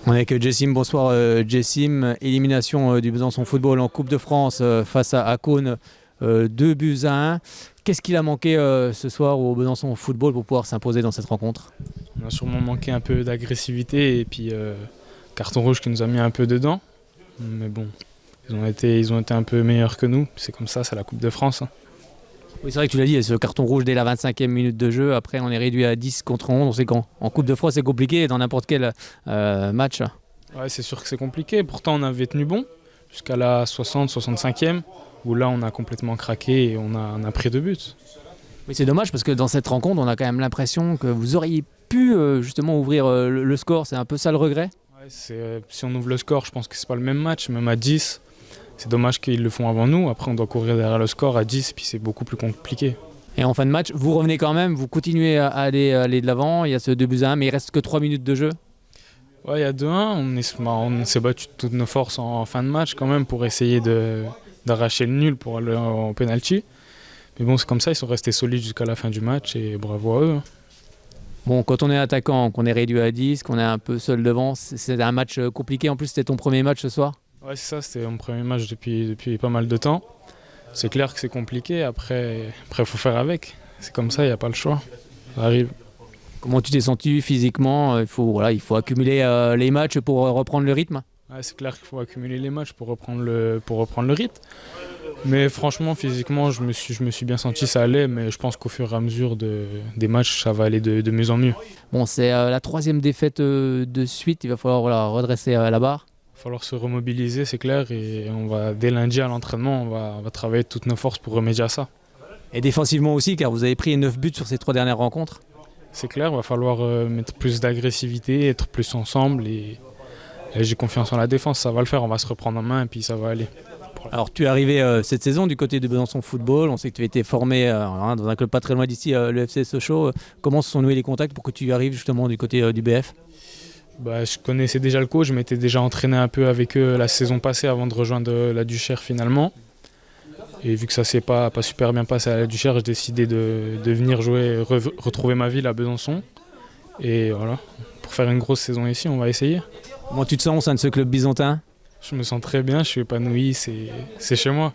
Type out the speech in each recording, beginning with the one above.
On est avec Jessim, bonsoir Jessim. Élimination du Besançon Football en Coupe de France face à Cône, 2-1. Qu'est-ce qu'il a manqué ce soir au Besançon Football pour pouvoir s'imposer dans cette rencontre? On a sûrement manqué un peu d'agressivité et puis carton rouge qui nous a mis un peu dedans. Mais bon, ils ont été un peu meilleurs que nous. C'est comme ça, c'est la Coupe de France. Oui, c'est vrai que tu l'as dit, il y a ce carton rouge dès la 25e minute de jeu. Après, on est réduit à 10 contre 11. On sait qu'en Coupe de France, c'est compliqué dans n'importe quel match. Ouais, c'est sûr que c'est compliqué. Pourtant, on avait tenu bon jusqu'à la 60-65e, où là, on a complètement craqué et on a pris 2 buts. Oui, c'est dommage parce que dans cette rencontre, on a quand même l'impression que vous auriez pu justement ouvrir le score. C'est un peu ça le regret. Ouais, si on ouvre le score, je pense que c'est pas le même match, même à 10. C'est dommage qu'ils le font avant nous. Après, on doit courir derrière le score à 10, puis c'est beaucoup plus compliqué. Et en fin de match, vous revenez quand même, vous continuez à aller de l'avant. Il y a ce 2-1, mais il reste que 3 minutes de jeu. Ouais, il y a 2-1. On s'est battu de toutes nos forces en fin de match quand même pour essayer d'arracher le nul pour aller en penalty. Mais bon, c'est comme ça, ils sont restés solides jusqu'à la fin du match et bravo à eux. Bon, quand on est attaquant, qu'on est réduit à 10, qu'on est un peu seul devant, c'est un match compliqué. En plus, c'était ton premier match ce soir. Ouais, c'est ça, c'était mon premier match depuis pas mal de temps. C'est clair que c'est compliqué, après il faut faire avec. C'est comme ça, il n'y a pas le choix. Ça arrive. Comment tu t'es senti physiquement? Il faut accumuler les matchs pour reprendre le rythme. Ouais, c'est clair qu'il faut accumuler les matchs pour reprendre le rythme. Mais franchement, physiquement, je me suis bien senti, ça allait, mais je pense qu'au fur et à mesure des matchs, ça va aller de mieux en mieux. Bon, c'est la 3e défaite de suite, il va falloir redresser la barre. Il va falloir se remobiliser, c'est clair, et dès lundi à l'entraînement, on va travailler toutes nos forces pour remédier à ça. Et défensivement aussi, car vous avez pris 9 buts sur ces 3 dernières rencontres. C'est clair, il va falloir mettre plus d'agressivité, être plus ensemble, et j'ai confiance en la défense, ça va le faire, on va se reprendre en main et puis ça va aller. Alors tu es arrivé cette saison du côté de Besançon Football, on sait que tu as été formé dans un club pas très loin d'ici, le FC Sochaux. Comment se sont noués les contacts pour que tu arrives justement du côté du BF? Je connaissais déjà le coach, je m'étais déjà entraîné un peu avec eux la saison passée avant de rejoindre la Duchère finalement. Et vu que ça s'est pas super bien passé à la Duchère, j'ai décidé de venir jouer, retrouver ma ville à Besançon. Et voilà, pour faire une grosse saison ici, on va essayer. Comment tu te sens au sein de ce club byzantin? Je me sens très bien, je suis épanoui, c'est chez moi.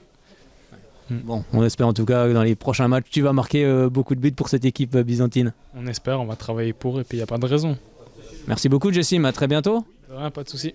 Bon, on espère en tout cas que dans les prochains matchs, tu vas marquer beaucoup de buts pour cette équipe byzantine. On espère, on va travailler pour et puis il n'y a pas de raison. Merci beaucoup Jessim, à très bientôt. Pas de souci.